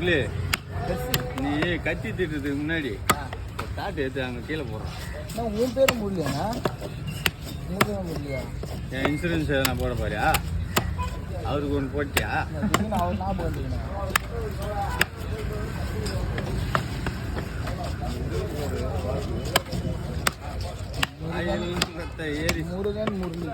புள்ளி நீ கத்தி திட்டுறதுக்கு முன்னாடி தாட்டு எடுத்து அங்கே கீழே போடுறோம். உன் பேரும் முடியலையாண்ணா? உன் பேரும் முடியலையா? என் இன்சூரன்ஸ் எதனா போட பாரியா? அவருக்கு ஒன்று போட்டியா? அவர் ஞாபகம் வந்துக்கணும். ஏறி முருகன் முரளி